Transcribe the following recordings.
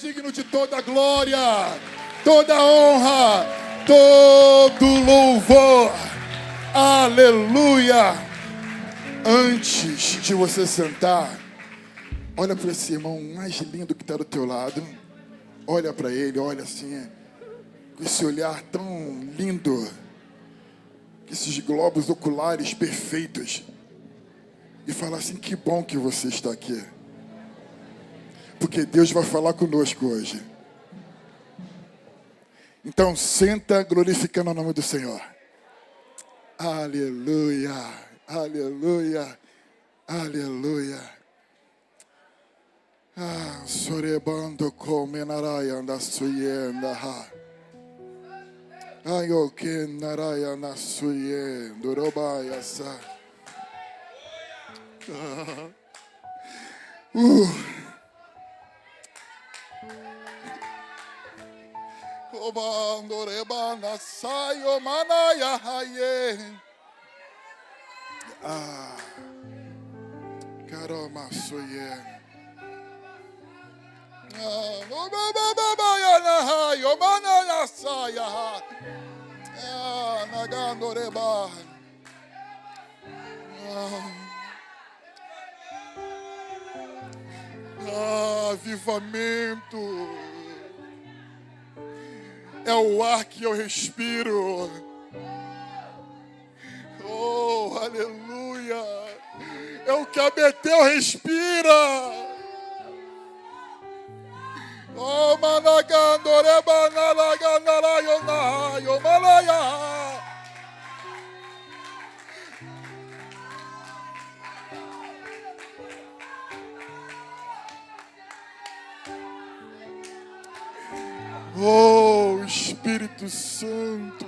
digno de toda glória, toda honra, todo louvor. Aleluia! Antes de você sentar, olha para esse irmão mais lindo que está do teu lado. Olha para ele, olha assim, com esse olhar tão lindo, esses globos oculares perfeitos, e fala assim: que bom que você está aqui, porque Deus vai falar conosco hoje. Então senta glorificando o nome do Senhor. Aleluia, aleluia, aleluia. Sorebando come naraya na suyenda ha. Ayo que naraya na suyenda robaya sa. Obando rebana sayo manaya haye. Caroma suyenda. Avivamento é o ar que eu respiro. Oh, aleluia! É o que a Betel respira. Oh, managandore banalagandara yona yomalaya. Oh, Espírito Santo.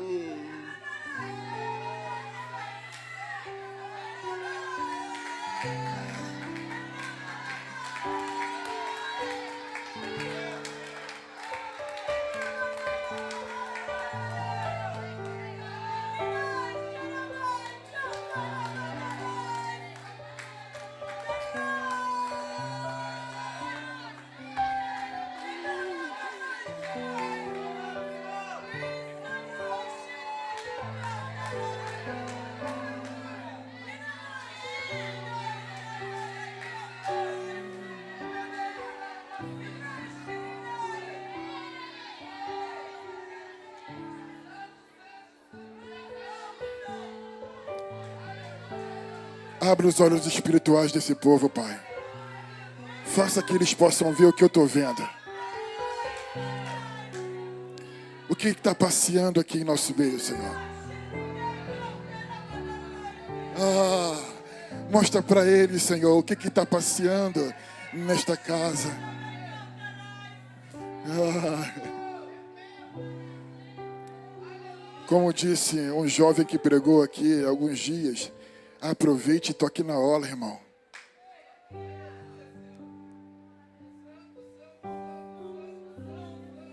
Abre os olhos espirituais desse povo, Pai. Faça que eles possam ver o que eu estou vendo. O que está passeando aqui em nosso meio, Senhor. Mostra para eles, Senhor, o que está passeando nesta casa. Como disse um jovem que pregou aqui há alguns dias, aproveite e toque na orla, irmão.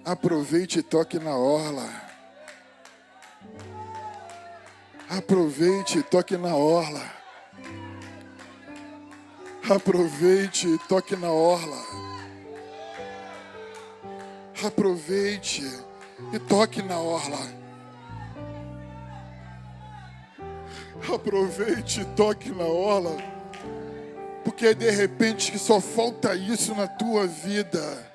Aproveite e toque na orla. Aproveite e toque na orla. Aproveite e toque na orla. Aproveite e toque na orla. Aproveite e toque na orla, porque de repente que só falta isso na tua vida.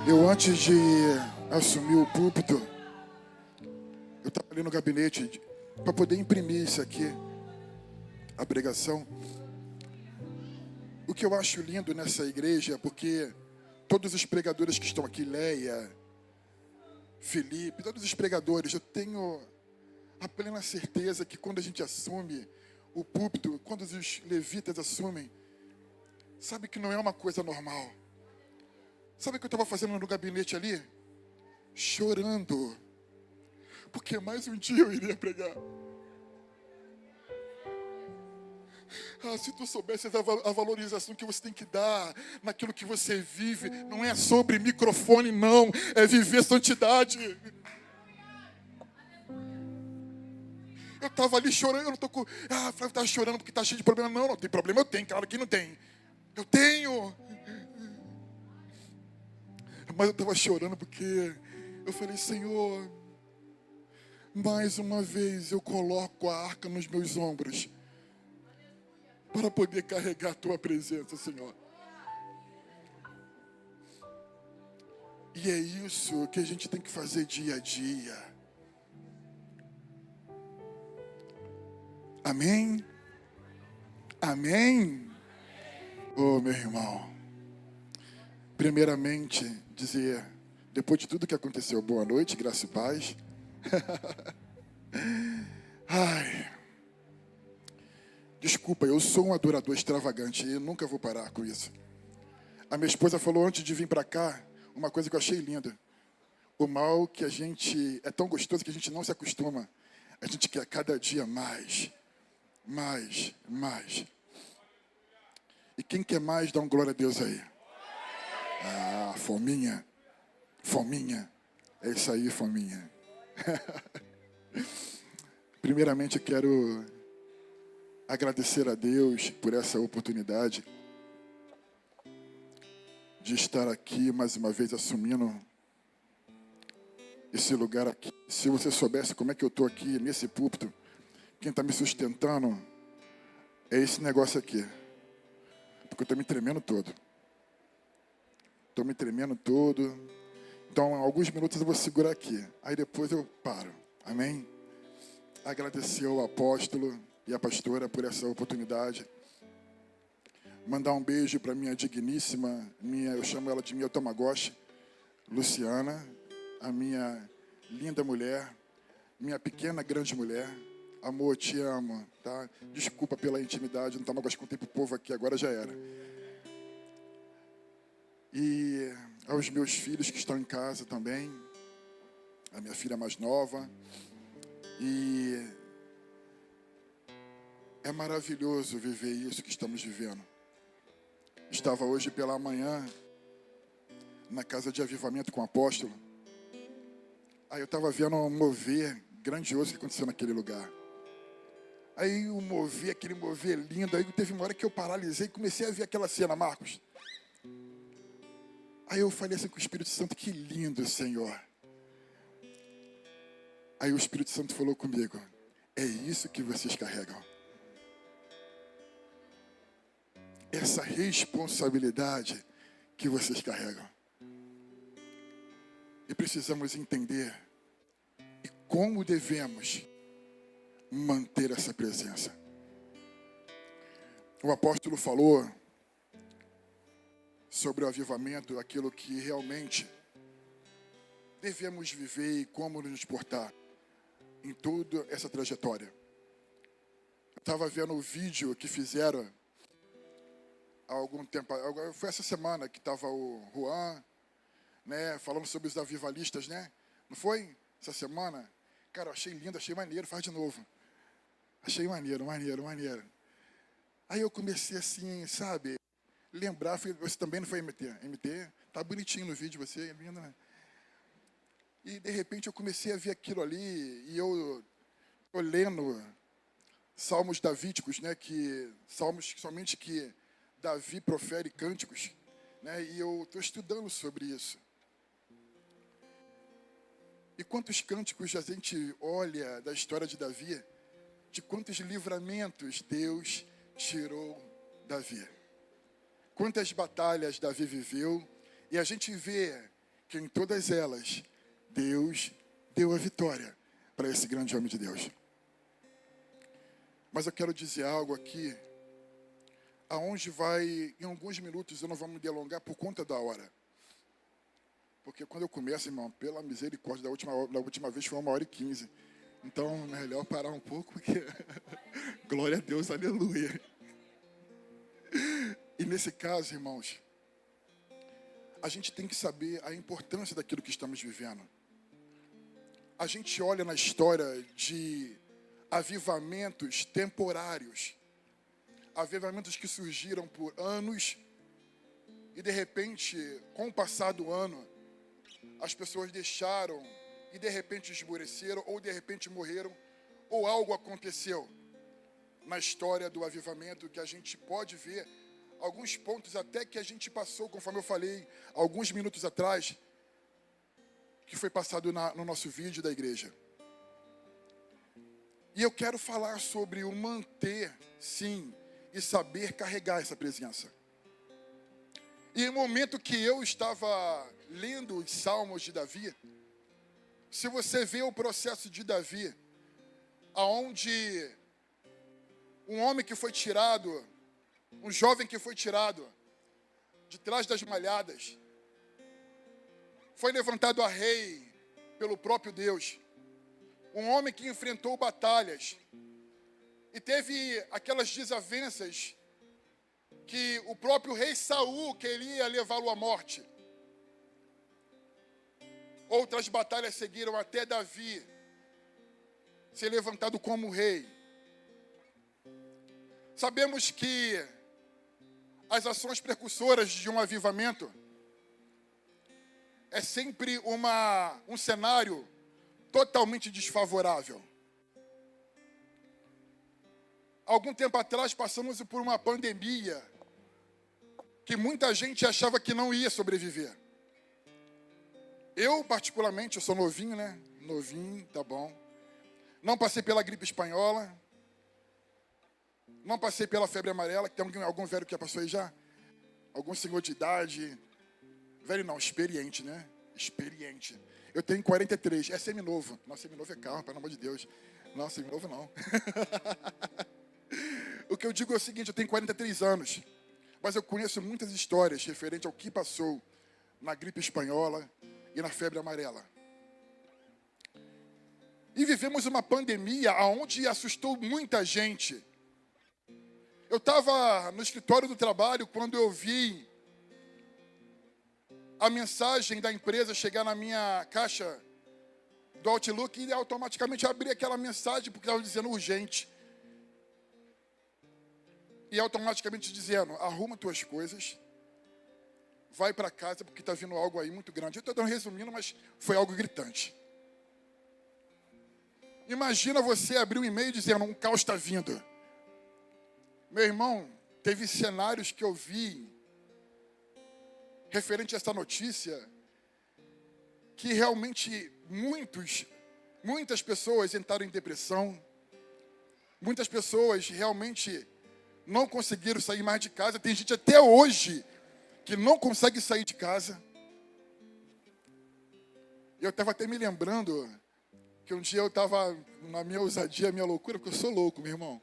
Eu, antes de assumir o púlpito, eu estava ali no gabinete para poder imprimir isso aqui, a pregação. O que eu acho lindo nessa igreja é porque todos os pregadores que estão aqui, Leia, Felipe, todos os pregadores, eu tenho a plena certeza que quando a gente assume o púlpito, quando os levitas assumem, sabe que não é uma coisa normal. Sabe o que eu estava fazendo no gabinete ali? Chorando. Porque mais um dia eu iria pregar. Se tu soubesse a valorização que você tem que dar naquilo que você vive, não é sobre microfone, não, é viver santidade. Eu estava ali chorando, eu não estou com... Flávio está chorando porque está cheio de problema. Não, não tem problema, eu tenho, claro que não tem. Eu tenho. Mas eu estava chorando porque eu falei, Senhor, mais uma vez eu coloco a arca nos meus ombros para poder carregar a tua presença, Senhor. E é isso que a gente tem que fazer dia a dia. Amém? Amém? Oh, meu irmão. Primeiramente, dizer, depois de tudo que aconteceu, boa noite, graça e paz. Desculpa, eu sou um adorador extravagante e eu nunca vou parar com isso. A minha esposa falou antes de vir para cá, uma coisa que eu achei linda. O mal que a gente, é tão gostoso que a gente não se acostuma. A gente quer cada dia mais. Mais. E quem quer mais, dá um glória a Deus aí. Fominha. É isso aí, fominha. Primeiramente, eu quero agradecer a Deus por essa oportunidade de estar aqui mais uma vez assumindo esse lugar aqui. Se você soubesse como é que eu estou aqui nesse púlpito, quem está me sustentando é esse negócio aqui. Porque eu estou me tremendo todo. Então, em alguns minutos eu vou segurar aqui. Aí depois eu paro. Amém? Agradecer ao apóstolo e à pastora por essa oportunidade. Mandar um beijo para minha digníssima, eu chamo ela de minha Tamagotchi, Luciana, a minha linda mulher, minha pequena grande mulher. Amor, te amo, tá? Desculpa pela intimidade, não estava mais com o tempo povo aqui, agora já era. E aos meus filhos que estão em casa também, a minha filha mais nova. E é maravilhoso viver isso que estamos vivendo. Estava hoje pela manhã na casa de avivamento com o apóstolo. Aí eu estava vendo um mover grandioso que aconteceu naquele lugar. Aí aquele mover lindo, aí teve uma hora que eu paralisei e comecei a ver aquela cena, Marcos. Aí eu falei assim com o Espírito Santo, que lindo, Senhor. Aí o Espírito Santo falou comigo, é isso que vocês carregam. Essa responsabilidade que vocês carregam. E precisamos entender e como devemos manter essa presença. O apóstolo falou sobre o avivamento, aquilo que realmente devemos viver e como nos portar em toda essa trajetória. Eu estava vendo o vídeo que fizeram há algum tempo, foi essa semana que estava o Juan, né, falando sobre os avivalistas, né? Não foi? Essa semana? Cara, eu achei lindo, achei maneiro, faz de novo. Achei maneiro. Aí eu comecei assim, sabe, lembrar, você também não foi MT? MT? Tá bonitinho no vídeo, você, lindo, né? E de repente eu comecei a ver aquilo ali, e eu tô lendo salmos davídicos, né, salmos somente que Davi profere cânticos, né, e eu estou estudando sobre isso. E quantos cânticos a gente olha da história de Davi, de quantos livramentos Deus tirou Davi. Quantas batalhas Davi viveu, e a gente vê que em todas elas, Deus deu a vitória para esse grande homem de Deus. Mas eu quero dizer algo aqui, aonde vai, em alguns minutos, eu não vou me delongar por conta da hora. Porque quando eu começo, irmão, pela misericórdia, da última vez foi 1h15. Então, é melhor parar um pouco, porque glória a Deus, aleluia. E nesse caso, irmãos, a gente tem que saber a importância daquilo que estamos vivendo. A gente olha na história de avivamentos temporários. avivamentos que surgiram por anos e, de repente, com o passar do ano, as pessoas deixaram e, de repente, esmoreceram, ou, de repente, morreram, ou algo aconteceu na história do avivamento que a gente pode ver alguns pontos até que a gente passou, conforme eu falei alguns minutos atrás, que foi passado no nosso vídeo da igreja. E eu quero falar sobre o manter, sim, e saber carregar essa presença. E no momento que eu estava lendo os Salmos de Davi, se você vê o processo de Davi, aonde um homem que foi tirado, um jovem que foi tirado de trás das malhadas, foi levantado a rei pelo próprio Deus. Um homem que enfrentou batalhas e teve aquelas desavenças que o próprio rei Saul queria levá-lo à morte. Outras batalhas seguiram até Davi ser levantado como rei. Sabemos que as ações precursoras de um avivamento é sempre um cenário totalmente desfavorável. Algum tempo atrás passamos por uma pandemia que muita gente achava que não ia sobreviver. Eu, particularmente, eu sou novinho, né? Novinho, tá bom. Não passei pela gripe espanhola. Não passei pela febre amarela, que tem algum velho que já passou aí já? Algum senhor de idade? Velho não, experiente, né? Experiente. Eu tenho 43, é seminovo. Não, seminovo é carro, pelo amor de Deus. Não, seminovo não. O que eu digo é o seguinte, eu tenho 43 anos, mas eu conheço muitas histórias referentes ao que passou na gripe espanhola e na febre amarela. E vivemos uma pandemia onde assustou muita gente. Eu estava no escritório do trabalho quando eu vi a mensagem da empresa chegar na minha caixa do Outlook e automaticamente abri aquela mensagem porque estava dizendo urgente. E automaticamente dizendo, arruma tuas coisas, vai para casa porque está vindo algo aí muito grande. Eu estou resumindo, mas foi algo gritante. Imagina você abrir um e-mail dizendo, um caos está vindo. Meu irmão, teve cenários que eu vi referente a essa notícia, que realmente muitas pessoas entraram em depressão, muitas pessoas realmente não conseguiram sair mais de casa. Tem gente até hoje que não consegue sair de casa. Eu estava até me lembrando que um dia eu estava na minha ousadia, minha loucura, porque eu sou louco, meu irmão.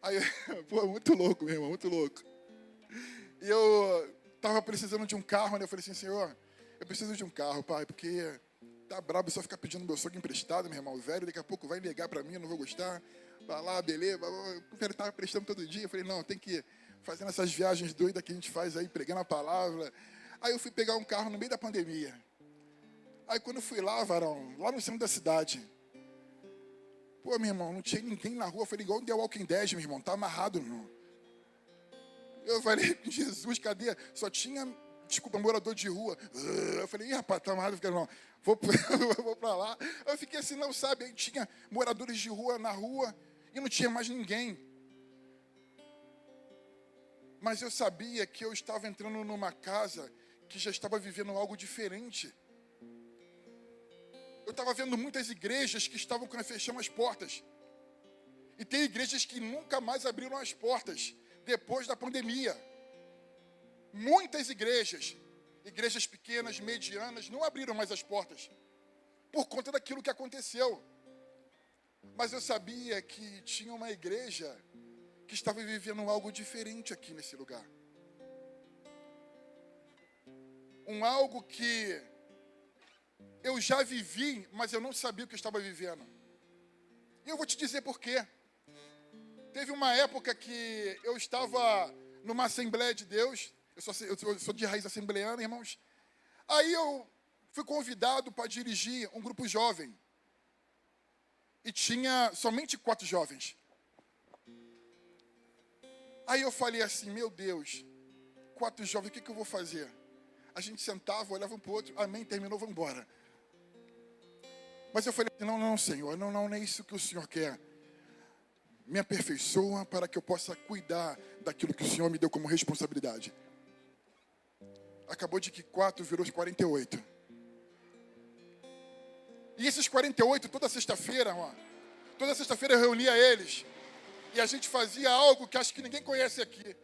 Aí, pô, muito louco, meu irmão, muito louco. E eu estava precisando de um carro, né? Eu falei assim, Senhor, eu preciso de um carro, pai, porque tá brabo só ficar pedindo meu sogro emprestado, meu irmão, velho, daqui a pouco vai negar para mim, eu não vou gostar. Vai lá, beleza, ele estava prestando todo dia. Eu falei, não, tem que fazer essas viagens doidas que a gente faz aí, pregando a palavra. Aí eu fui pegar um carro no meio da pandemia. Aí quando eu fui lá, varão, lá no centro da cidade, pô, meu irmão, não tinha ninguém na rua. Eu falei, igual The Walking Dead, meu irmão, tá amarrado, não. Eu falei, Jesus, cadê? Só tinha, desculpa, morador de rua. Eu falei, ih, rapaz, tá amarrado. Eu falei, não, vou pra lá. Eu fiquei assim, não, sabe, aí tinha moradores de rua na rua e não tinha mais ninguém. Mas eu sabia que eu estava entrando numa casa que já estava vivendo algo diferente. Eu estava vendo muitas igrejas que estavam fechando as portas. E tem igrejas que nunca mais abriram as portas depois da pandemia. Muitas igrejas pequenas, medianas, não abriram mais as portas por conta daquilo que aconteceu. Mas eu sabia que tinha uma igreja que estava vivendo algo diferente aqui nesse lugar. Algo que eu já vivi, mas eu não sabia o que eu estava vivendo. E eu vou te dizer por quê. Teve uma época que eu estava numa Assembleia de Deus. Eu sou de raiz assembleana, irmãos. Aí eu fui convidado para dirigir um grupo jovem. E tinha somente 4 jovens. Aí eu falei assim, meu Deus, 4 jovens, o que eu vou fazer? A gente sentava, olhava um para o outro, amém, terminou, vamos embora. Mas eu falei assim, não, Senhor, não é isso que o Senhor quer. Me aperfeiçoa para que eu possa cuidar daquilo que o Senhor me deu como responsabilidade. Acabou de que 4 virou 48. E esses 48, toda sexta-feira eu reunia eles. E a gente fazia algo que acho que ninguém conhece aqui.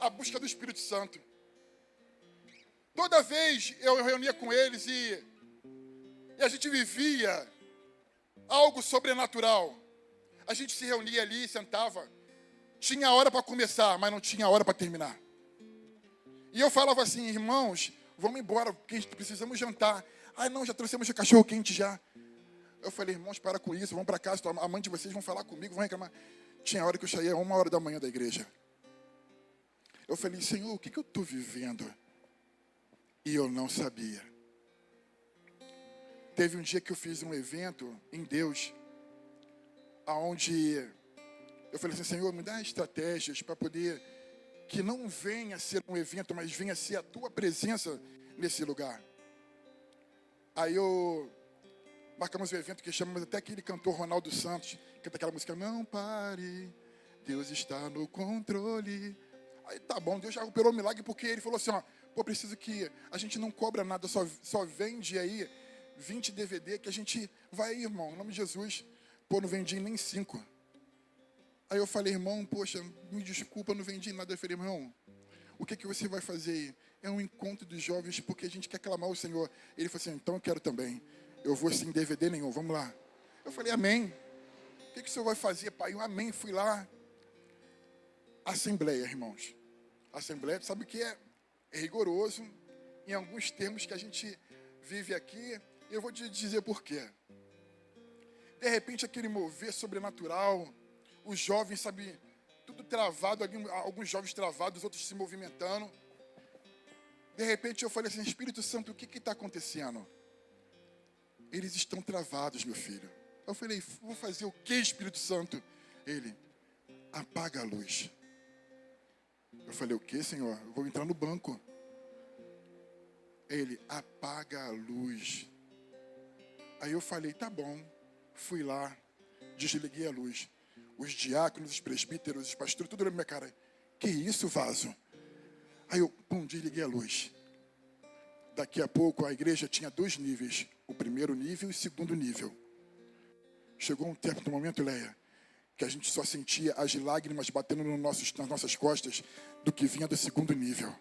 A busca do Espírito Santo. Toda vez eu reunia com eles e a gente vivia algo sobrenatural. A gente se reunia ali, sentava. Tinha hora para começar, mas não tinha hora para terminar. E eu falava assim, irmãos, vamos embora, porque precisamos jantar. Ah, não, já trouxemos o cachorro quente já. Eu falei, irmãos, para com isso, vamos para casa, a mãe de vocês vão falar comigo, vão reclamar. Tinha hora que eu saía 1h da manhã da igreja. Eu falei, Senhor, o que eu estou vivendo? E eu não sabia. Teve um dia que eu fiz um evento em Deus, onde eu falei assim, Senhor, me dá estratégias para poder, que não venha ser um evento, mas venha ser a tua presença nesse lugar. Aí marcamos um evento que chamamos até aquele cantor Ronaldo Santos, que canta aquela música, não pare, Deus está no controle. Aí tá bom, Deus já operou um milagre, porque ele falou assim, preciso que a gente não cobra nada, só vende aí 20 DVD, que a gente vai aí, irmão, em nome de Jesus. Não vendi nem 5. Aí eu falei, irmão, poxa, me desculpa, não vendi nada. Eu falei, irmão, o que você vai fazer aí? É um encontro dos jovens, porque a gente quer clamar o Senhor. Ele falou assim, então eu quero também. Eu vou sem DVD nenhum, vamos lá. Eu falei, amém. O que o Senhor vai fazer, pai? Eu, amém, fui lá. Assembleia, irmãos. Assembleia, sabe o que é? É rigoroso, em alguns termos que a gente vive aqui. Eu vou te dizer por quê. De repente, aquele mover sobrenatural, os jovens, sabe, tudo travado, alguns jovens travados, outros se movimentando. De repente, eu falei assim, Espírito Santo, o que está acontecendo? Eles estão travados, meu filho. Eu falei, vou fazer o que, Espírito Santo? Ele, apaga a luz. Eu falei, o que, Senhor? Eu vou entrar no banco. Ele, apaga a luz. Aí eu falei, tá bom. Fui lá, desliguei a luz. Os diáconos, os presbíteros, os pastores, tudo olhando na minha cara. Que isso, vaso? Aí eu, desliguei a luz. Daqui a pouco a igreja tinha 2 níveis. O primeiro nível e o segundo nível. Chegou um tempo, no momento, Leia, que a gente só sentia as lágrimas batendo nas nossas costas do que vinha do segundo nível.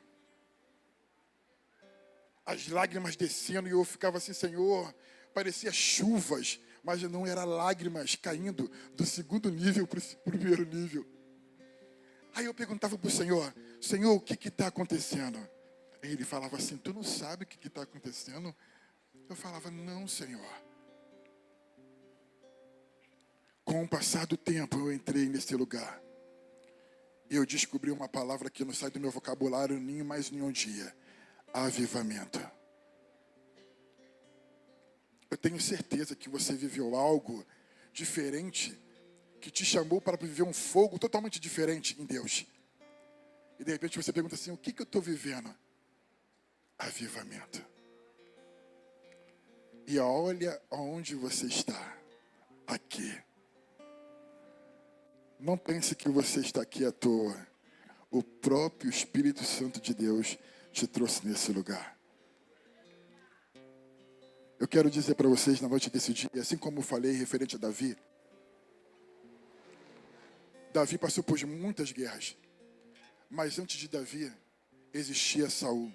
As lágrimas descendo e eu ficava assim, Senhor, parecia chuvas, mas não era lágrimas caindo do segundo nível para o primeiro nível. Aí eu perguntava para o Senhor, o que está acontecendo? Aí ele falava assim, tu não sabe o que está acontecendo? Eu falava, não, Senhor. Com o passar do tempo, eu entrei nesse lugar. E eu descobri uma palavra que não sai do meu vocabulário nem mais nenhum dia. Avivamento. Eu tenho certeza que você viveu algo diferente, que te chamou para viver um fogo totalmente diferente em Deus. E de repente você pergunta assim, o que eu estou vivendo? Avivamento. E olha onde você está. Aqui. Não pense que você está aqui à toa. O próprio Espírito Santo de Deus te trouxe nesse lugar. Eu quero dizer para vocês na noite desse dia, assim como eu falei referente a Davi. Davi passou por muitas guerras. Mas antes de Davi, existia Saul.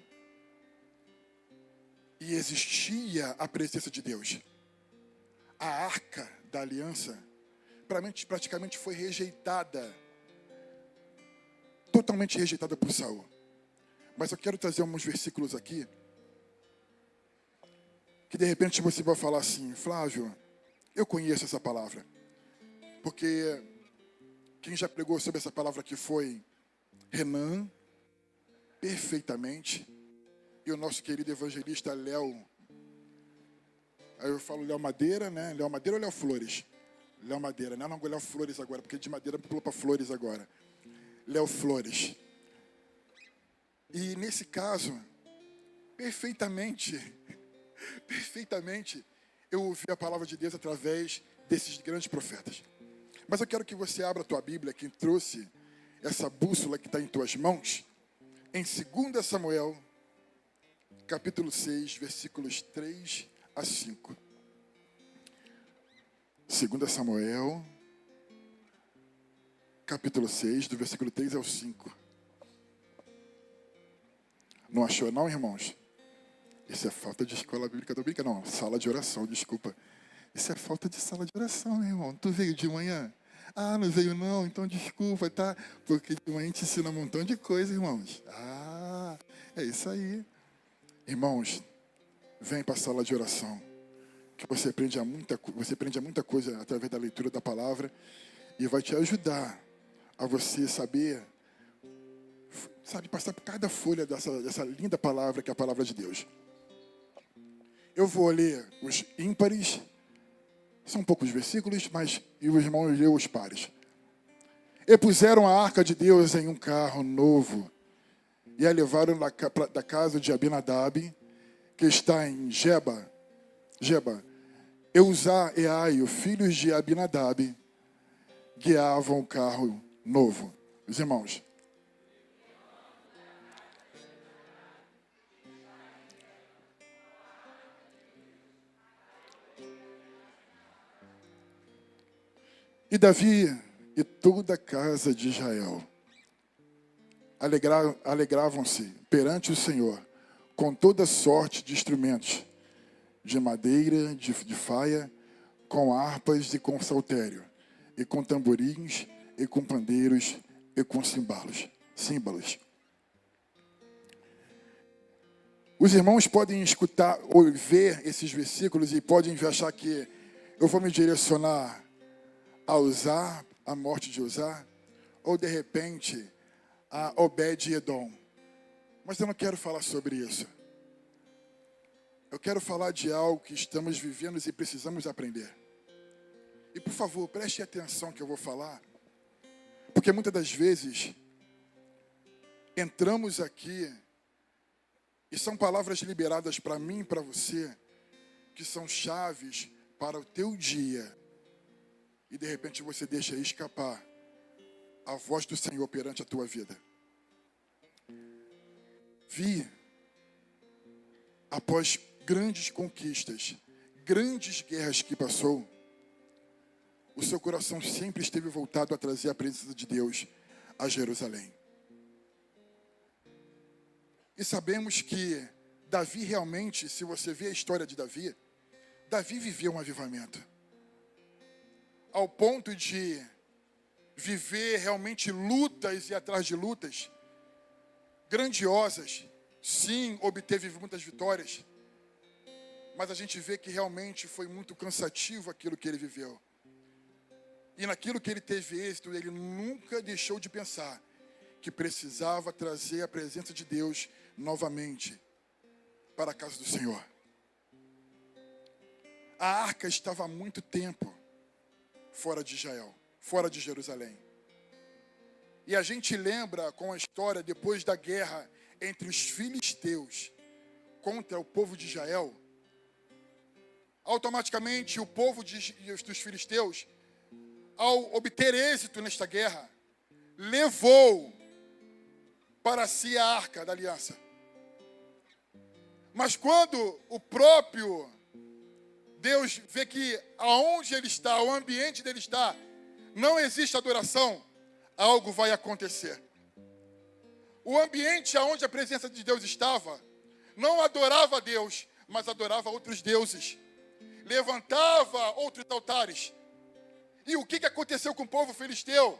E existia a presença de Deus. A arca da aliança praticamente foi rejeitada. Totalmente rejeitada por Saul. Mas eu quero trazer uns versículos aqui. Que de repente você vai falar assim, Flávio, eu conheço essa palavra. Porque quem já pregou sobre essa palavra aqui foi Renan, perfeitamente. E o nosso querido evangelista Léo. Aí eu falo Léo Madeira, né? Léo Madeira ou Léo Flores? Léo Madeira, né? Não, Léo Flores agora, porque de Madeira pulou para Flores agora. Léo Flores. E nesse caso, perfeitamente, eu ouvi a palavra de Deus através desses grandes profetas. Mas eu quero que você abra a tua Bíblia, quem trouxe essa bússola que está em tuas mãos, em 2 Samuel, capítulo 6, versículos 3 a 5. 2 Samuel, capítulo 6, do versículo 3 ao 5. Não achou não, irmãos? Isso é falta de escola bíblica, não, sala de oração, desculpa. Isso é falta de sala de oração, meu irmão. Tu veio de manhã? Ah, não veio não, então desculpa, tá? Porque de manhã a gente ensina um montão de coisa, irmãos. Ah, é isso aí. Irmãos, vem para a sala de oração, que você aprende muita coisa através da leitura da palavra e vai te ajudar a você sabe, passar por cada folha dessa linda palavra que é a palavra de Deus. Eu vou ler os ímpares, são poucos versículos, mas e os irmãos lêem os pares. E puseram a arca de Deus em um carro novo e a levaram da casa de Abinadab, que está em Geba. Eusá e Aio, filhos de Abinadab, guiavam o carro novo. Os irmãos. E Davi e toda a casa de Israel alegravam-se perante o Senhor com toda sorte de instrumentos, de madeira, de faia, com harpas e com saltério, e com tamborins, e com pandeiros, e com símbolos. Os irmãos podem escutar ou ver esses versículos e podem achar que eu vou me direcionar a Uzá, a morte de Uzá, ou de repente a Obed-Edom. Mas eu não quero falar sobre isso. Eu quero falar de algo que estamos vivendo e precisamos aprender. E por favor, preste atenção que eu vou falar, porque muitas das vezes entramos aqui e são palavras liberadas para mim e para você, que são chaves para o teu dia. E de repente você deixa escapar a voz do Senhor perante a tua vida. Vi, após grandes conquistas, grandes guerras que passou, o seu coração sempre esteve voltado a trazer a presença de Deus a Jerusalém. E sabemos que Davi realmente, se você vê a história de Davi, Davi vivia um avivamento. Ao ponto de viver realmente lutas e atrás de lutas grandiosas. Sim, obteve muitas vitórias, mas a gente vê que realmente foi muito cansativo aquilo que ele viveu. E naquilo que ele teve êxito, ele nunca deixou de pensar que precisava trazer a presença de Deus novamente para a casa do Senhor. A arca estava há muito tempo fora de Israel, fora de Jerusalém. E a gente lembra com a história depois da guerra entre os filisteus contra o povo de Israel. Automaticamente o povo dos filisteus, ao obter êxito nesta guerra, levou para si a arca da aliança. Mas quando o próprio Deus vê que aonde ele está, o ambiente dele está, não existe adoração, algo vai acontecer. O ambiente aonde a presença de Deus estava, não adorava a Deus, mas adorava outros deuses. Levantava outros altares. E o que aconteceu com o povo filisteu?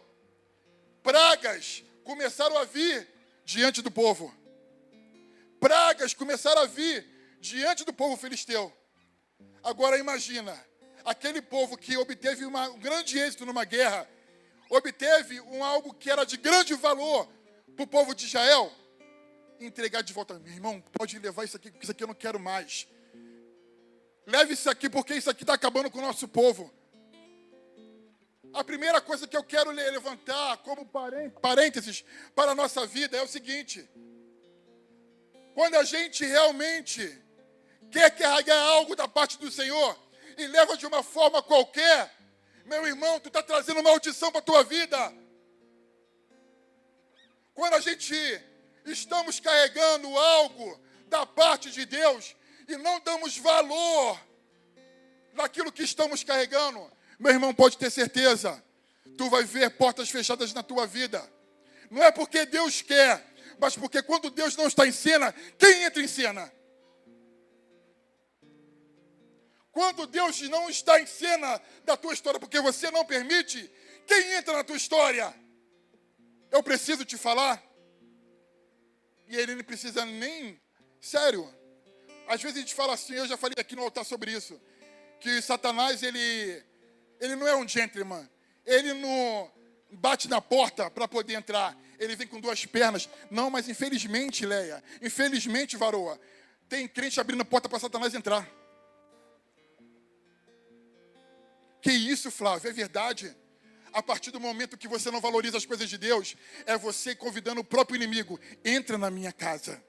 Pragas começaram a vir diante do povo. Pragas começaram a vir diante do povo filisteu. Agora imagina, aquele povo que obteve um grande êxito numa guerra, obteve algo que era de grande valor para o povo de Israel, entregar de volta. Meu irmão, pode levar isso aqui, porque isso aqui eu não quero mais. Leve isso aqui, porque isso aqui está acabando com o nosso povo. A primeira coisa que eu quero levantar como parênteses para a nossa vida é o seguinte: quando a gente realmente quer carregar algo da parte do Senhor e leva de uma forma qualquer, meu irmão, tu está trazendo maldição para a tua vida. Quando a gente estamos carregando algo da parte de Deus e não damos valor naquilo que estamos carregando, meu irmão, pode ter certeza, tu vai ver portas fechadas na tua vida. Não é porque Deus quer, mas porque quando Deus não está em cena, quem entra em cena? Quando Deus não está em cena da tua história, porque você não permite, quem entra na tua história? Eu preciso te falar. E ele não precisa nem... Sério. Às vezes a gente fala assim, eu já falei aqui no altar sobre isso, que Satanás, ele não é um gentleman. Ele não bate na porta para poder entrar. Ele vem com duas pernas. Não, mas infelizmente, Leia, infelizmente, varoa, tem crente abrindo porta para Satanás entrar. Que isso, Flávio, é verdade. A partir do momento que você não valoriza as coisas de Deus, é você convidando o próprio inimigo. Entra na minha casa.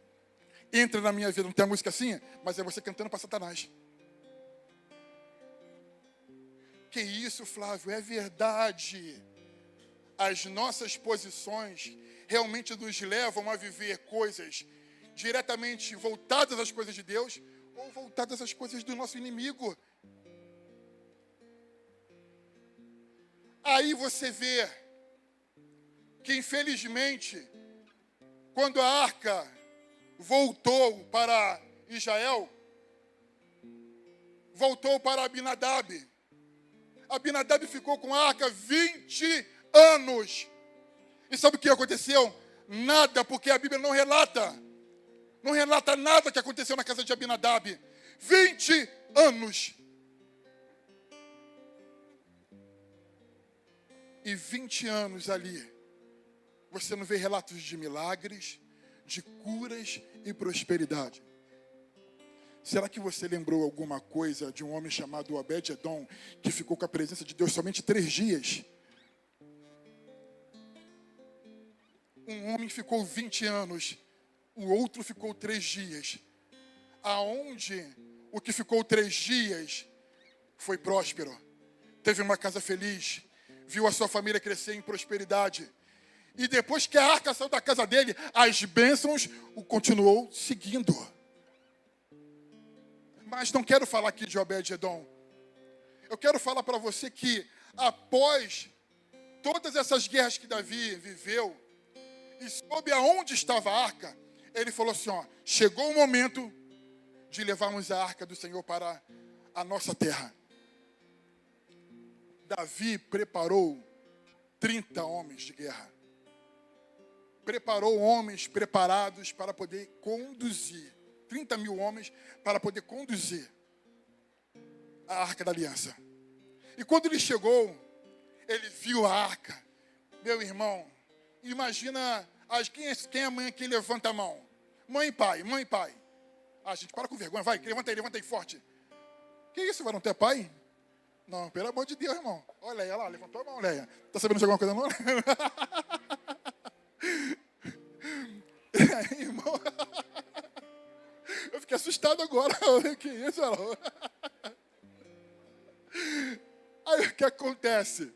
Entra na minha vida. Não tem a música assim? Mas é você cantando para Satanás. Que isso, Flávio, é verdade. As nossas posições realmente nos levam a viver coisas diretamente voltadas às coisas de Deus ou voltadas às coisas do nosso inimigo. Aí você vê que, infelizmente, quando a arca voltou para Israel, voltou para Abinadab. Abinadab ficou com a arca 20 anos. E sabe o que aconteceu? Nada, porque a Bíblia não relata. Não relata nada que aconteceu na casa de Abinadab. 20 anos. E 20 anos ali, você não vê relatos de milagres, de curas e prosperidade. Será que você lembrou alguma coisa de um homem chamado Obed-Edom, que ficou com a presença de Deus somente 3 dias? Um homem ficou 20 anos, o outro ficou 3 dias. Aonde o que ficou 3 dias foi próspero, teve uma casa feliz, viu a sua família crescer em prosperidade. E depois que a arca saiu da casa dele, as bênçãos o continuou seguindo. Mas não quero falar aqui de Obed-Edom. Eu quero falar para você que após todas essas guerras que Davi viveu, e soube aonde estava a arca, ele falou assim, ó, chegou o momento de levarmos a arca do Senhor para a nossa terra. Davi preparou 30 homens de guerra. Preparou homens preparados para poder conduzir. 30 mil homens para poder conduzir a arca da aliança. E quando ele chegou, ele viu a arca. Meu irmão, imagina, quem é a mãe que levanta a mão? Mãe e pai, mãe e pai. Ah, gente, para com vergonha, vai, levanta aí forte. Que isso, vai não ter pai? Não, pelo amor de Deus, irmão. Olha aí, olha lá, levantou a mão, Leia. Tá sabendo de alguma coisa, não? Irmão, eu fiquei assustado agora. Que isso, irmão? Aí o que acontece?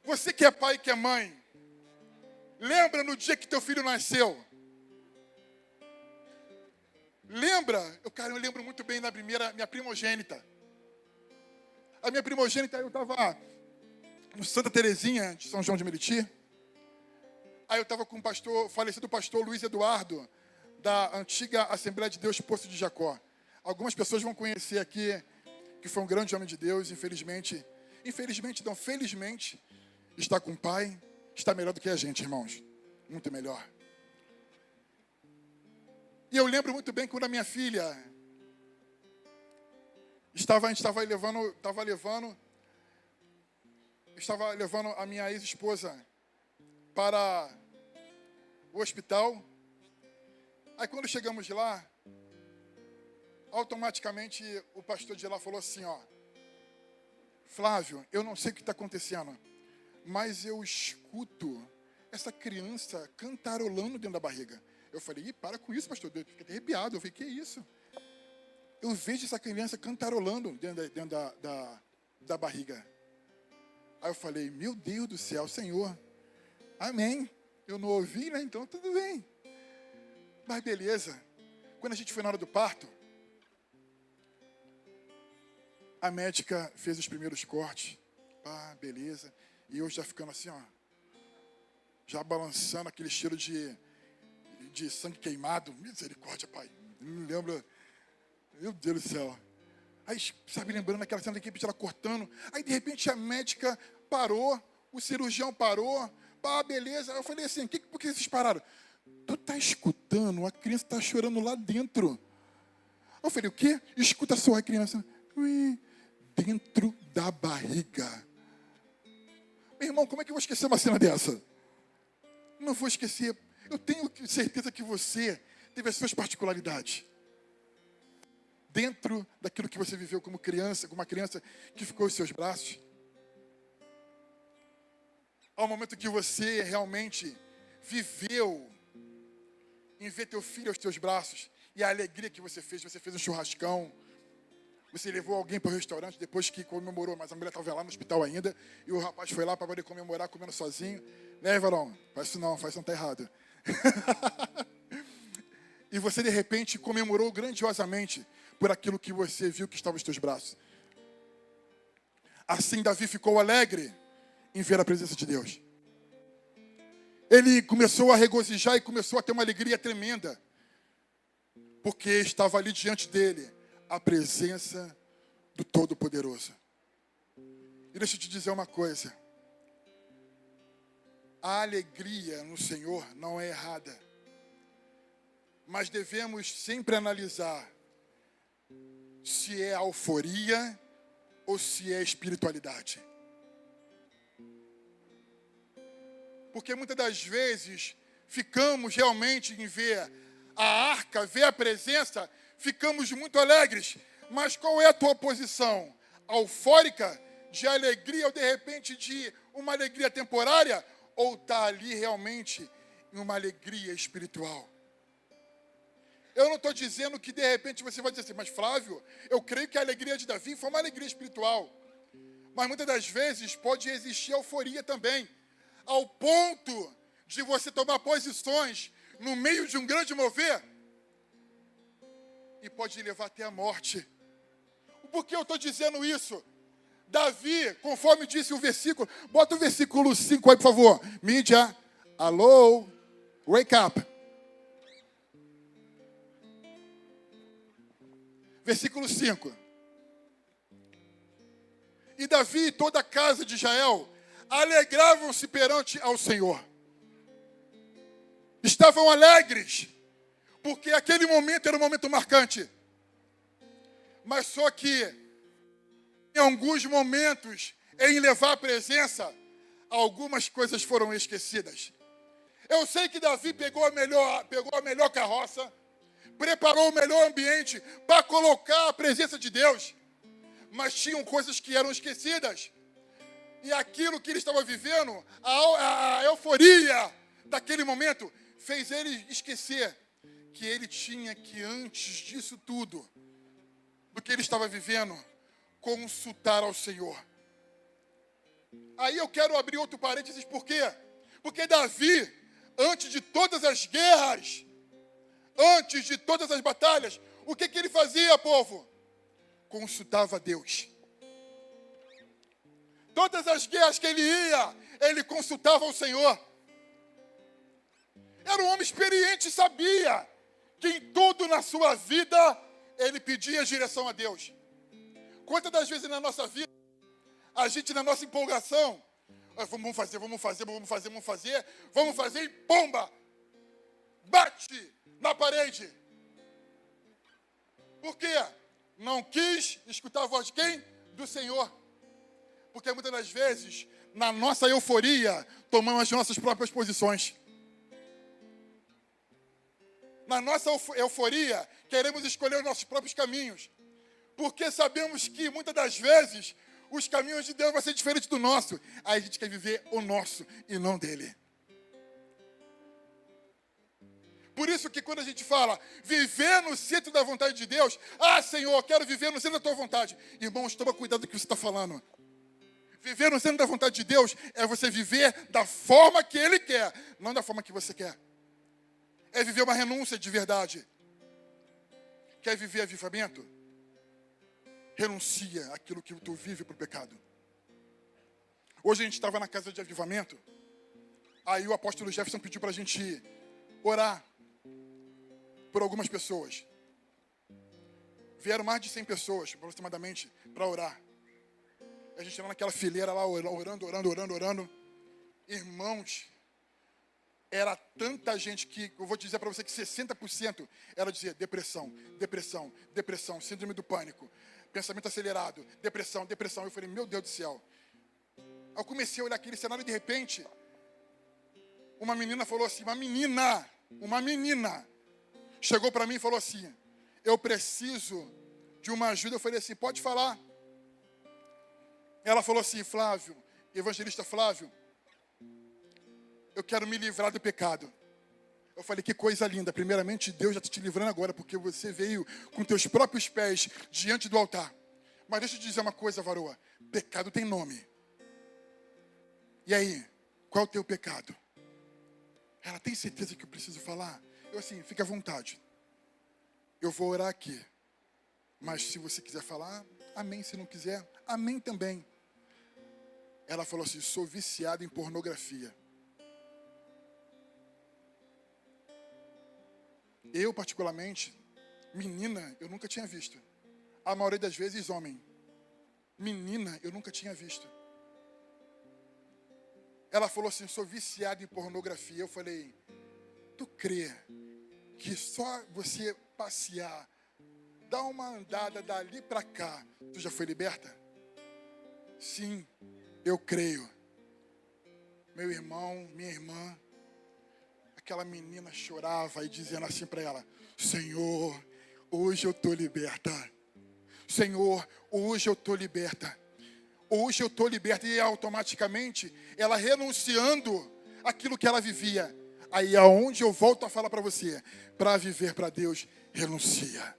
Você que é pai e que é mãe, lembra no dia que teu filho nasceu? Lembra? Eu lembro muito bem da minha primogênita. A minha primogênita, eu estava no Santa Terezinha de São João de Meriti. Aí eu estava com o falecido pastor Luiz Eduardo, da antiga Assembleia de Deus Poço de Jacó. Algumas pessoas vão conhecer aqui, que foi um grande homem de Deus, felizmente, está com o pai, está melhor do que a gente, irmãos. Muito melhor. E eu lembro muito bem quando a minha filha... Estava levando a minha ex-esposa para o hospital. Aí quando chegamos lá, automaticamente o pastor de lá falou assim, ó, Flávio, eu não sei o que está acontecendo, mas eu escuto essa criança cantarolando dentro da barriga. Eu falei, ih, para com isso, pastor. Eu fiquei arrepiado. Eu falei, que isso? Eu vejo essa criança cantarolando dentro da barriga. Aí eu falei, meu Deus do céu, Senhor, amém. Eu não ouvi, né? Então tudo bem. Mas beleza. Quando a gente foi na hora do parto, a médica fez os primeiros cortes. Ah, beleza. E eu já ficando assim, ó. Já balançando aquele cheiro de sangue queimado. Misericórdia, Pai. Não lembro. Meu Deus do céu. Aí, sabe, lembrando daquela cena da equipe, ela cortando. Aí, de repente, a médica parou. O cirurgião parou. Ah, beleza. Aí eu falei assim, por que vocês pararam? Tu tá escutando? A criança tá chorando lá dentro. Eu falei, o quê? Escuta só a criança. Dentro da barriga. Meu irmão, como é que eu vou esquecer uma cena dessa? Não vou esquecer. Eu tenho certeza que você teve as suas particularidades. Dentro daquilo que você viveu como criança, como uma criança que ficou em seus braços. Ao momento que você realmente viveu em ver teu filho aos teus braços. E a alegria que você fez um churrascão. Você levou alguém para o restaurante depois que comemorou, mas a mulher estava lá no hospital ainda, e o rapaz foi lá para poder comemorar, comendo sozinho. Né, varão? Faz isso não tá errado. E você, de repente, comemorou grandiosamente por aquilo que você viu que estava nos teus braços. Assim, Davi ficou alegre em ver a presença de Deus. Ele começou a regozijar e começou a ter uma alegria tremenda, porque estava ali diante dele a presença do Todo-Poderoso. E deixa eu te dizer uma coisa. A alegria no Senhor não é errada. Mas devemos sempre analisar se é euforia ou se é espiritualidade. Porque muitas das vezes ficamos realmente em ver a arca, ver a presença, ficamos muito alegres. Mas qual é a tua posição? Eufórica, de alegria ou de repente de uma alegria temporária? Ou está ali realmente em uma alegria espiritual? Eu não estou dizendo que de repente você vai dizer assim, mas Flávio, eu creio que a alegria de Davi foi uma alegria espiritual. Mas muitas das vezes pode existir euforia também, ao ponto de você tomar posições no meio de um grande mover e pode levar até a morte. Por que eu estou dizendo isso? Davi, conforme disse o versículo, bota o versículo 5 aí, por favor. Mídia, alô, wake up. Versículo 5. E Davi e toda a casa de Israel alegravam-se perante ao Senhor. Estavam alegres, porque aquele momento era um momento marcante. Mas só que, em alguns momentos, em levar a presença, algumas coisas foram esquecidas. Eu sei que Davi pegou a melhor carroça, preparou o melhor ambiente para colocar a presença de Deus. Mas tinham coisas que eram esquecidas. E aquilo que ele estava vivendo, a euforia daquele momento, fez ele esquecer que ele tinha que, antes disso tudo, do que ele estava vivendo, consultar ao Senhor. Aí eu quero abrir outro parênteses, por quê? Porque Davi, antes de todas as guerras, antes de todas as batalhas, o que ele fazia, povo? Consultava a Deus. Todas as guerras que ele ia, ele consultava o Senhor. Era um homem experiente e sabia que em tudo na sua vida, ele pedia direção a Deus. Quantas das vezes na nossa vida, a gente na nossa empolgação, vamos fazer e pomba, bate na parede. Por quê? Não quis escutar a voz de quem? Do Senhor. Porque muitas das vezes, na nossa euforia, tomamos as nossas próprias posições. Na nossa euforia, queremos escolher os nossos próprios caminhos. Porque sabemos que muitas das vezes, os caminhos de Deus vão ser diferentes do nosso. Aí a gente quer viver o nosso e não dele. Por isso que quando a gente fala viver no centro da vontade de Deus, Senhor, eu quero viver no centro da tua vontade. Irmãos, toma cuidado do que você está falando. Viver no centro da vontade de Deus é você viver da forma que Ele quer, não da forma que você quer. É viver uma renúncia de verdade. Quer viver avivamento? Renuncia aquilo que tu vive para o pecado. Hoje a gente estava na casa de avivamento. Aí o apóstolo Jefferson pediu para a gente orar por algumas pessoas. Vieram mais de 100 pessoas, aproximadamente, para orar. A gente lá naquela fileira lá, orando. Irmãos, era tanta gente que, eu vou dizer para você que 60% era dizer depressão, síndrome do pânico, pensamento acelerado, depressão. Eu falei, meu Deus do céu. Eu comecei a olhar aquele cenário e de repente, uma menina falou assim, uma menina, chegou para mim e falou assim, eu preciso de uma ajuda. Eu falei assim, pode falar. Ela falou assim, Flávio, evangelista Flávio, eu quero me livrar do pecado. Eu falei, que coisa linda. Primeiramente, Deus já está te livrando agora, porque você veio com teus próprios pés diante do altar. Mas deixa eu te dizer uma coisa, varoa. Pecado tem nome. E aí, qual é o teu pecado? Ela tem certeza que eu preciso falar? Eu assim, fica à vontade. Eu vou orar aqui. Mas se você quiser falar, amém. Se não quiser, amém também. Ela falou assim, sou viciada em pornografia. Eu, particularmente, menina, eu nunca tinha visto. A maioria das vezes, homem. Menina, eu nunca tinha visto. Ela falou assim, sou viciada em pornografia. Eu falei, tu crê que só você passear, dar uma andada dali para cá, tu já foi liberta? Sim, eu creio. Meu irmão, minha irmã, aquela menina chorava e dizendo assim para ela, Senhor, hoje eu estou liberta. Senhor, hoje eu estou liberta. Hoje eu estou liberta. E automaticamente, ela renunciando aquilo que ela vivia. Aí aonde eu volto a falar para você, para viver para Deus, renuncia.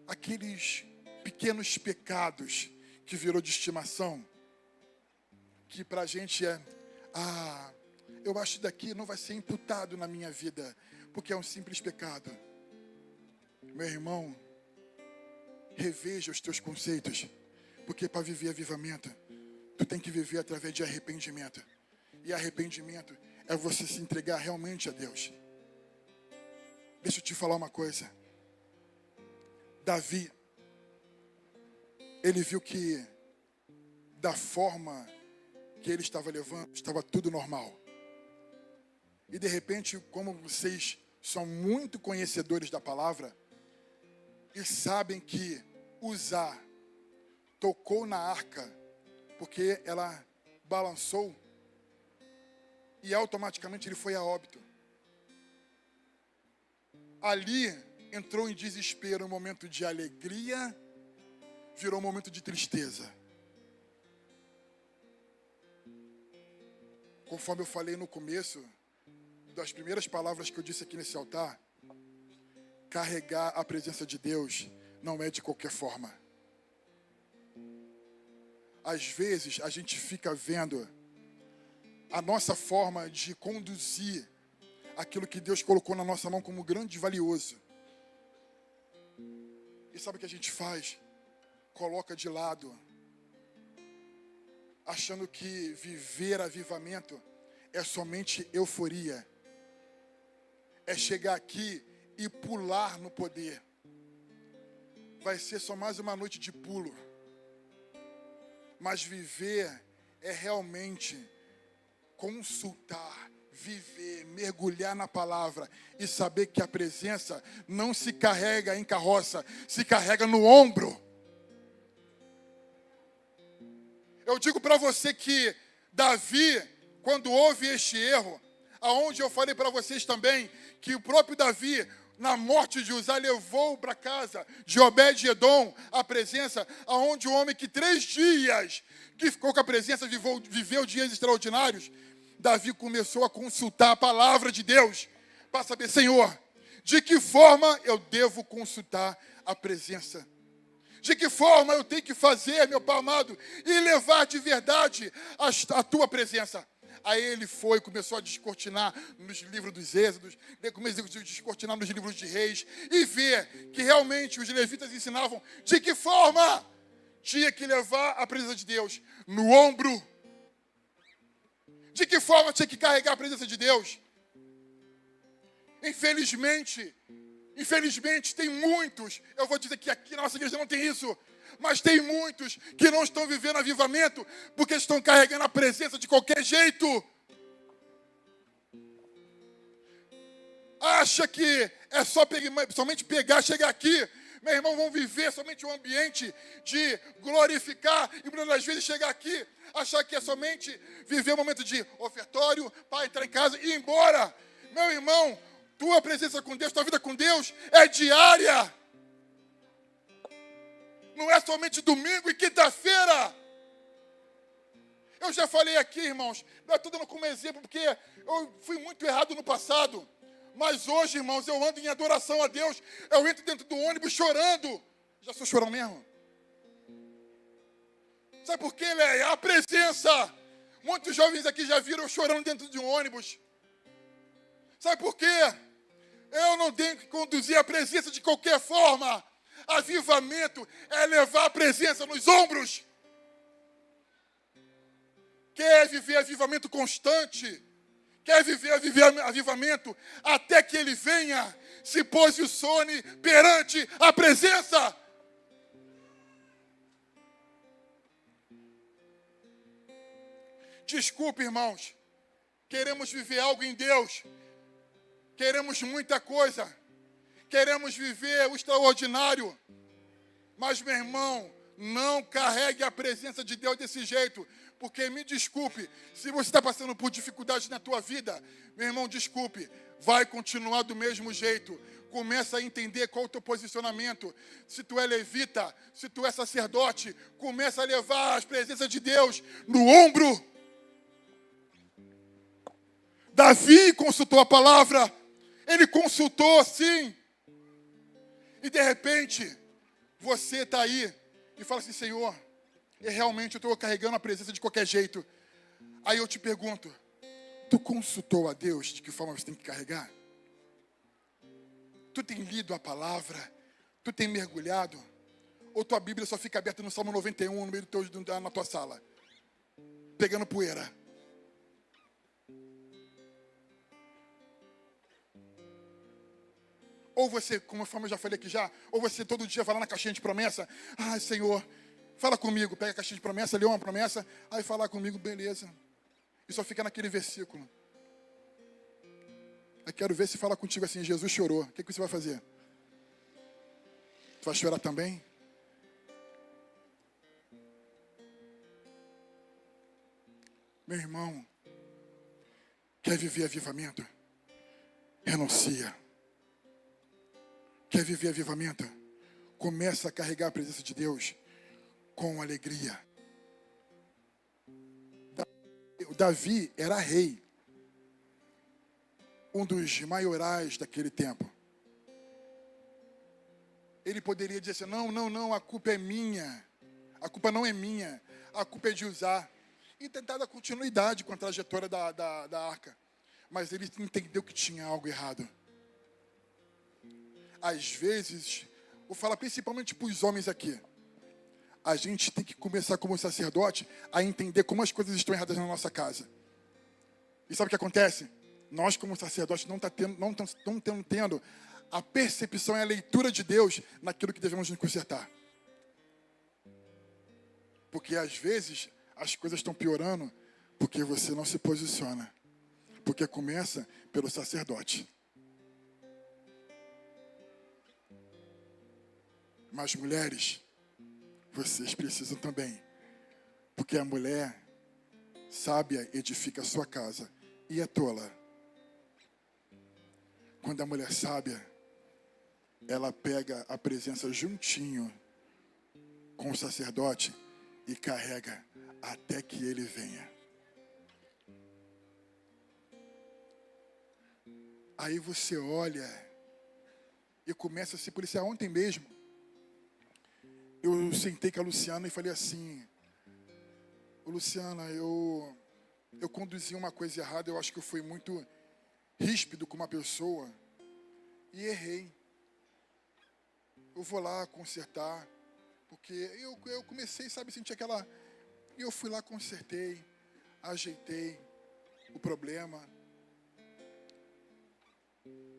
Aqueles pequenos pecados que virou de estimação, que para a gente é, eu acho que daqui não vai ser imputado na minha vida, porque é um simples pecado. Meu irmão, reveja os teus conceitos, porque para viver avivamento, tu tem que viver através de arrependimento. E arrependimento é você se entregar realmente a Deus. Deixa eu te falar uma coisa. Davi, ele viu que da forma que ele estava levando, estava tudo normal. E de repente, como vocês são muito conhecedores da palavra, e sabem que Uzá tocou na arca, porque ela balançou, e automaticamente ele foi a óbito. Ali entrou em desespero, um momento de alegria, virou um momento de tristeza. Conforme eu falei no começo, das primeiras palavras que eu disse aqui nesse altar, carregar a presença de Deus não é de qualquer forma. Às vezes a gente fica vendo a nossa forma de conduzir aquilo que Deus colocou na nossa mão como grande e valioso. E sabe o que a gente faz? Coloca de lado, achando que viver avivamento é somente euforia. É chegar aqui e pular no poder. Vai ser só mais uma noite de pulo. Mas viver é realmente consultar, viver, mergulhar na palavra e saber que a presença não se carrega em carroça, se carrega no ombro. Eu digo para você que Davi, quando houve este erro, aonde eu falei para vocês também, que o próprio Davi, na morte de Uzá, levou para casa de Obed-edom a presença, aonde o homem que 3 dias que ficou com a presença viveu dias extraordinários. Davi começou a consultar a palavra de Deus para saber, Senhor, de que forma eu devo consultar a presença? De que forma eu tenho que fazer, meu Pai amado, e levar de verdade a tua presença? Aí ele foi, começou a descortinar nos livros dos Êxodos, começou a descortinar nos livros de Reis, e ver que realmente os levitas ensinavam de que forma tinha que levar a presença de Deus no ombro. De que forma tinha que carregar a presença de Deus? Infelizmente, tem muitos, eu vou dizer que aqui na nossa igreja não tem isso, mas tem muitos que não estão vivendo avivamento porque estão carregando a presença de qualquer jeito. Acha que é somente pegar, chegar aqui. Meu irmão, vão viver somente um ambiente de glorificar e muitas das vezes chegar aqui, achar que é somente viver um momento de ofertório, para entrar em casa e ir embora. Meu irmão, tua presença com Deus, tua vida com Deus é diária. Não é somente domingo e quinta-feira. Eu já falei aqui, irmãos, não estou dando como exemplo, porque eu fui muito errado no passado. Mas hoje, irmãos, eu ando em adoração a Deus. Eu entro dentro do ônibus chorando. Já sou chorão mesmo? Sabe por quê, Leia? A presença. Muitos jovens aqui já viram eu chorando dentro de um ônibus. Sabe por quê? Eu não tenho que conduzir a presença de qualquer forma. Avivamento é levar a presença nos ombros. Quer viver avivamento constante? Quer viver avivamento até que ele venha, se posicione perante a presença? Desculpe, irmãos. Queremos viver algo em Deus. Queremos muita coisa. Queremos viver o extraordinário. Mas, meu irmão, não carregue a presença de Deus desse jeito. Porque, me desculpe, se você está passando por dificuldades na tua vida, meu irmão, desculpe, vai continuar do mesmo jeito. Começa a entender qual é o teu posicionamento. Se tu é levita, se tu é sacerdote, começa a levar as presenças de Deus no ombro. Davi consultou a palavra. Ele consultou, sim. E de repente, você está aí e fala assim, Senhor, realmente eu estou carregando a presença de qualquer jeito. Aí eu te pergunto, tu consultou a Deus de que forma você tem que carregar? Tu tem lido a palavra? Tu tem mergulhado? Ou tua Bíblia só fica aberta no Salmo 91 no meio na tua sala? Pegando poeira. Ou você, como eu já falei aqui já, ou você todo dia vai lá na caixinha de promessa, ai, Senhor, fala comigo, pega a caixinha de promessa, lê uma promessa, aí falar comigo, beleza. E só fica naquele versículo. Eu quero ver se fala contigo assim, Jesus chorou. O que você vai fazer? Tu vai chorar também? Meu irmão, quer viver avivamento? Renuncia. Quer viver avivamento? Começa a carregar a presença de Deus com alegria. Davi era rei. Um dos maiorais daquele tempo. Ele poderia dizer assim, não, a culpa é minha. A culpa não é minha. A culpa é de Uzá. E tentar dar continuidade com a trajetória da arca. Mas ele entendeu que tinha algo errado. Às vezes, vou falar principalmente para os homens aqui. A gente tem que começar como sacerdote a entender como as coisas estão erradas na nossa casa. E sabe o que acontece? Nós como sacerdotes não estamos tendo a percepção e a leitura de Deus naquilo que devemos nos consertar. Porque às vezes as coisas estão piorando porque você não se posiciona. Porque começa pelo sacerdote. Mas mulheres, vocês precisam também. Porque a mulher sábia edifica a sua casa e é tola. Quando a mulher sábia, ela pega a presença juntinho com o sacerdote e carrega até que ele venha. Aí você olha e começa a se policiar. Ontem mesmo, eu sentei com a Luciana e falei assim: "Ô, Luciana, eu conduzi uma coisa errada, eu acho que eu fui muito ríspido com uma pessoa e errei. Eu vou lá consertar, porque eu comecei, sabe, sentir aquela... E eu fui lá, consertei, ajeitei o problema,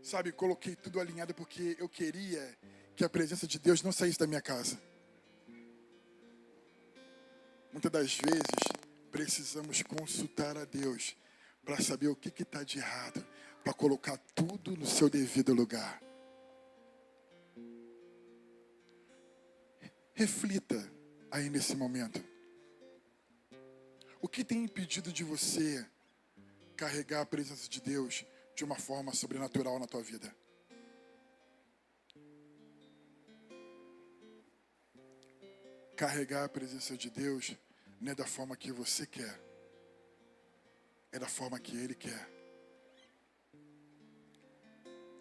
sabe, coloquei tudo alinhado porque eu queria que a presença de Deus não saísse da minha casa. Muitas das vezes, precisamos consultar a Deus para saber o que está de errado, para colocar tudo no seu devido lugar. Reflita aí nesse momento. O que tem impedido de você carregar a presença de Deus de uma forma sobrenatural na tua vida? Carregar a presença de Deus não é da forma que você quer, é da forma que Ele quer.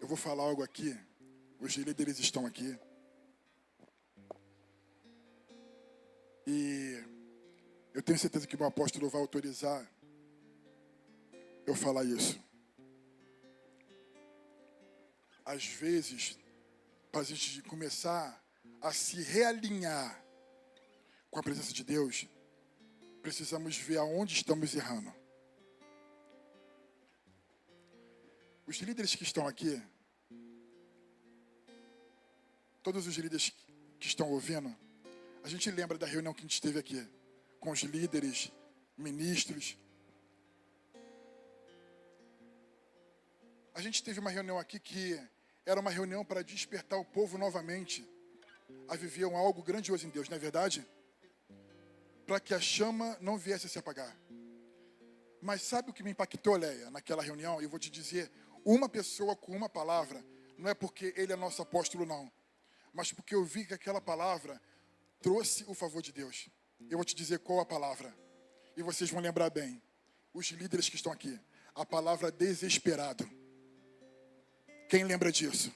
Eu vou falar algo aqui, os líderes estão aqui, e eu tenho certeza que o meu apóstolo vai autorizar eu falar isso. Às vezes, para a gente começar a se realinhar com a presença de Deus, precisamos ver aonde estamos errando. Os líderes que estão aqui, todos os líderes que estão ouvindo, a gente lembra da reunião que a gente teve aqui, com os líderes, ministros. A gente teve uma reunião aqui que era uma reunião para despertar o povo novamente a viver algo grandioso em Deus, não é verdade? Para que a chama não viesse a se apagar. Mas sabe o que me impactou, Leia, naquela reunião? Eu vou te dizer, uma pessoa com uma palavra, não é porque ele é nosso apóstolo, não, mas porque eu vi que aquela palavra trouxe o favor de Deus. Eu vou te dizer qual a palavra, e vocês vão lembrar bem, os líderes que estão aqui, a palavra desesperado. Quem lembra disso?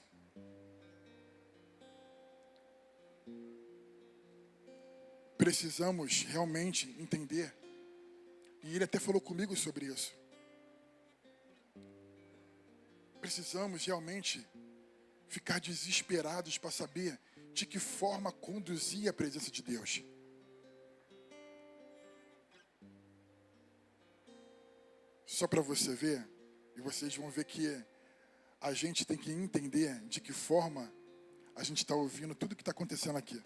Precisamos realmente entender, e ele até falou comigo sobre isso. Precisamos realmente ficar desesperados para saber de que forma conduzir a presença de Deus. Só para você ver, e vocês vão ver que a gente tem que entender de que forma a gente está ouvindo tudo que está acontecendo aqui.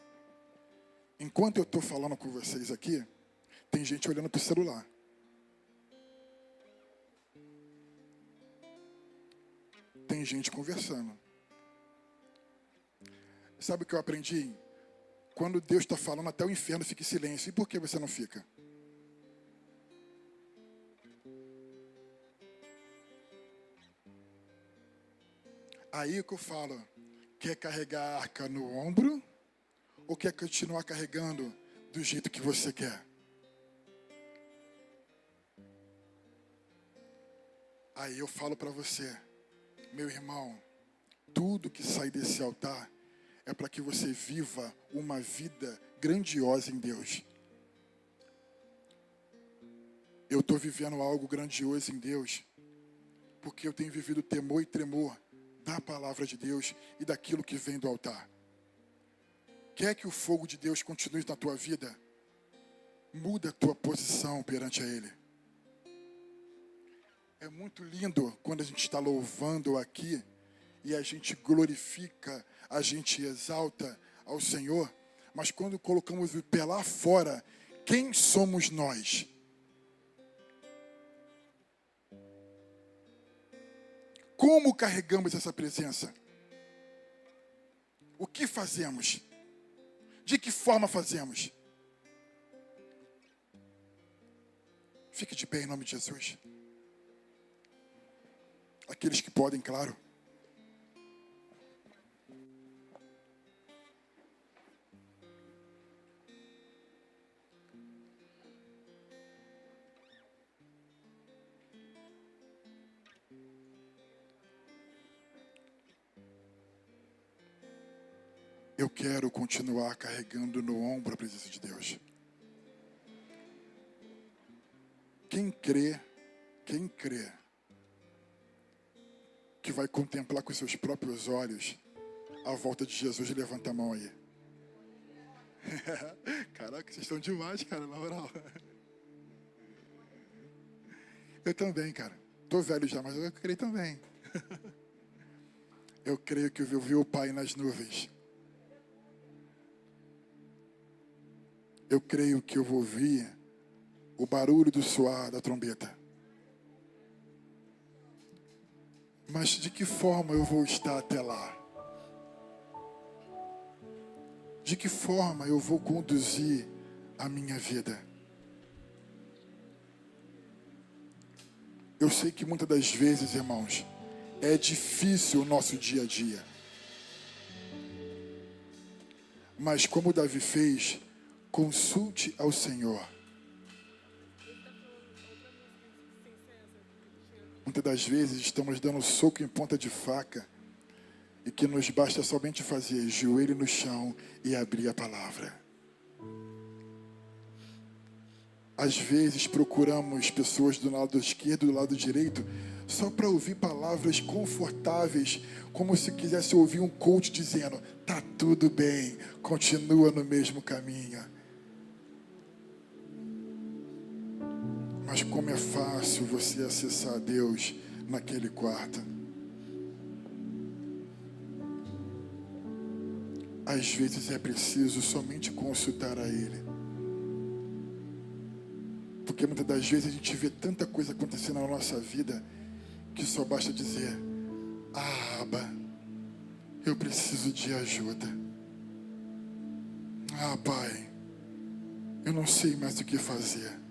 Enquanto eu estou falando com vocês aqui, tem gente olhando para o celular. Tem gente conversando. Sabe o que eu aprendi? Quando Deus está falando, até o inferno fica em silêncio. E por que você não fica? Aí que eu falo, quer carregar a arca no ombro ou quer continuar carregando do jeito que você quer? Aí eu falo para você, meu irmão, tudo que sai desse altar é para que você viva uma vida grandiosa em Deus. Eu estou vivendo algo grandioso em Deus, porque eu tenho vivido temor e tremor da palavra de Deus e daquilo que vem do altar. Quer que o fogo de Deus continue na tua vida? Muda a tua posição perante a Ele. É muito lindo quando a gente está louvando aqui e a gente glorifica, a gente exalta ao Senhor, mas quando colocamos o pé lá fora, quem somos nós? Como carregamos essa presença? O que fazemos? De que forma fazemos? Fique de pé em nome de Jesus. Aqueles que podem, claro. eu quero continuar carregando no ombro a presença de Deus. Quem crê que vai contemplar com seus próprios olhos a volta de Jesus, levanta a mão aí. Caraca, vocês estão demais, cara, na moral. Eu também, cara. Tô velho já, mas eu creio também. Eu creio que eu vi o Pai nas nuvens. Eu creio que eu vou ouvir o barulho do soar da trombeta. Mas de que forma eu vou estar até lá? De que forma eu vou conduzir a minha vida? Eu sei que muitas das vezes, irmãos, é difícil o nosso dia a dia. Mas como Davi fez, consulte ao Senhor. Muitas das vezes estamos dando soco em ponta de faca e que nos basta somente fazer joelho no chão e abrir a palavra. Às vezes procuramos pessoas do lado esquerdo, do lado direito, só para ouvir palavras confortáveis, como se quisesse ouvir um coach dizendo: tá tudo bem, continua no mesmo caminho. Mas como é fácil você acessar Deus naquele quarto. Às vezes é preciso somente consultar a Ele. Porque muitas das vezes a gente vê tanta coisa acontecendo na nossa vida que só basta dizer: ah, Abba, eu preciso de ajuda. Ah, Pai, eu não sei mais o que fazer.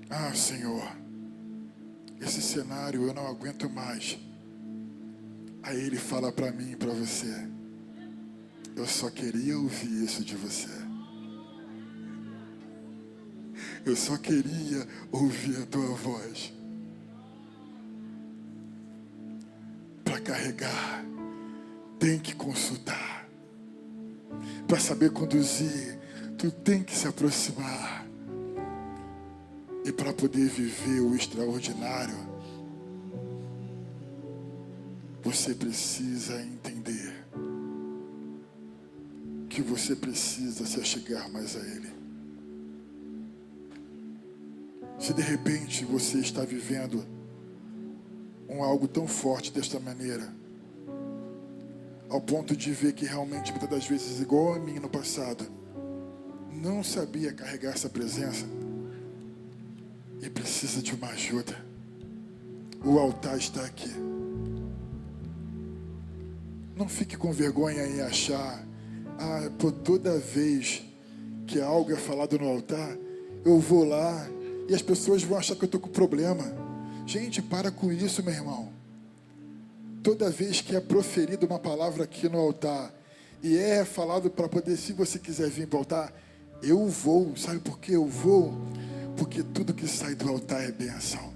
Ah, Senhor, esse cenário eu não aguento mais. Aí Ele fala para mim e para você: eu só queria ouvir isso de você. Eu só queria ouvir a tua voz. Para carregar, tem que consultar. Para saber conduzir, tu tem que se aproximar. E para poder viver o extraordinário, você precisa entender que você precisa se achegar mais a Ele. Se de repente você está vivendo algo tão forte desta maneira, ao ponto de ver que realmente muitas das vezes, igual a mim no passado, não sabia carregar essa presença e precisa de uma ajuda, o altar está aqui. Não fique com vergonha em achar: ah, por toda vez que algo é falado no altar, eu vou lá e as pessoas vão achar que eu estou com problema. Gente, para com isso, meu irmão. Toda vez que é proferida uma palavra aqui no altar e é falado para poder, se você quiser vir para o altar, eu vou. Sabe por que eu vou? Porque tudo que sai do altar é bênção.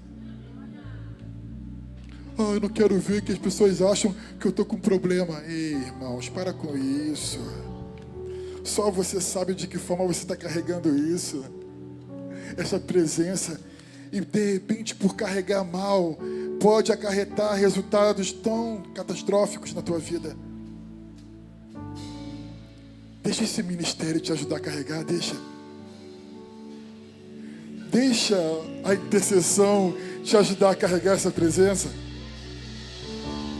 Ah, eu não quero ver que as pessoas acham que eu estou com problema. Ei, irmãos, para com isso. Só você sabe de que forma você está carregando isso. Essa presença. E de repente, por carregar mal, pode acarretar resultados tão catastróficos na tua vida. Deixa esse ministério te ajudar a carregar, deixa. Deixa a intercessão te ajudar a carregar essa presença.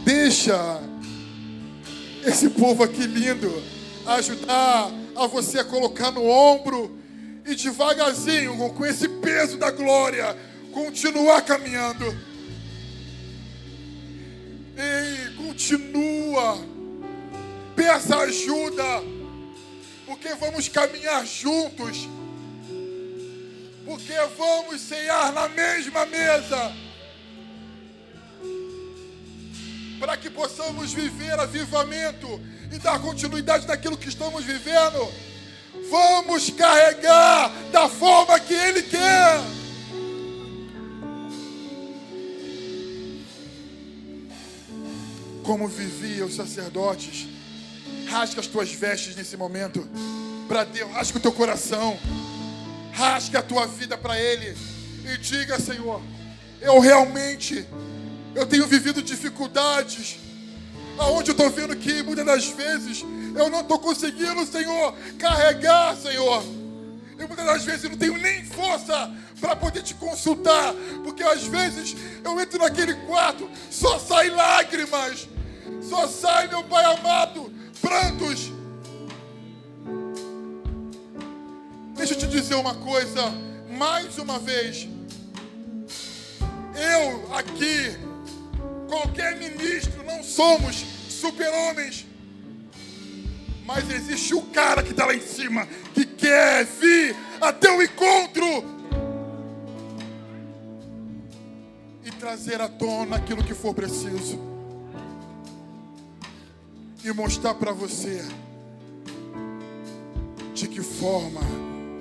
Deixa esse povo aqui lindo ajudar a você a colocar no ombro e devagarzinho, com esse peso da glória, continuar caminhando. Ei, continua. Peça ajuda, porque vamos caminhar juntos. Porque vamos cear na mesma mesa. Para que possamos viver avivamento e dar continuidade naquilo que estamos vivendo. Vamos carregar da forma que Ele quer. Como viviam os sacerdotes Rasga as tuas vestes nesse momento para Deus, rasga o teu coração, rasga a tua vida para Ele e diga: Senhor, eu tenho vivido dificuldades, aonde eu estou vendo que muitas das vezes eu não estou conseguindo, Senhor, carregar, Senhor. E muitas das vezes eu não tenho nem força para poder te consultar, porque às vezes eu entro naquele quarto, só sai lágrimas, só sai, meu Pai amado, prantos. Deixa eu te dizer uma coisa, mais uma vez. Eu aqui, qualquer ministro, não somos super-homens. Mas existe o cara que está lá em cima, que quer vir até o encontro e trazer à tona aquilo que for preciso. E mostrar para você de que forma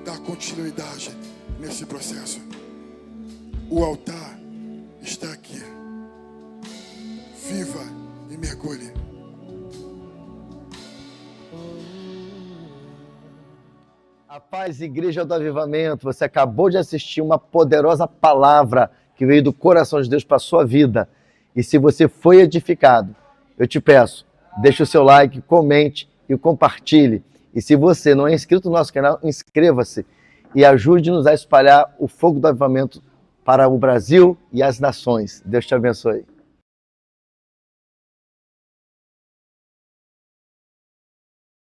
dar continuidade nesse processo. O altar está aqui. Viva e mergulhe. A paz, Igreja do Avivamento. Você acabou de assistir uma poderosa palavra que veio do coração de Deus para a sua vida. E se você foi edificado, eu te peço, deixe o seu like, comente e compartilhe. E se você não é inscrito no nosso canal, inscreva-se e ajude-nos a espalhar o fogo do avivamento para o Brasil e as nações. Deus te abençoe.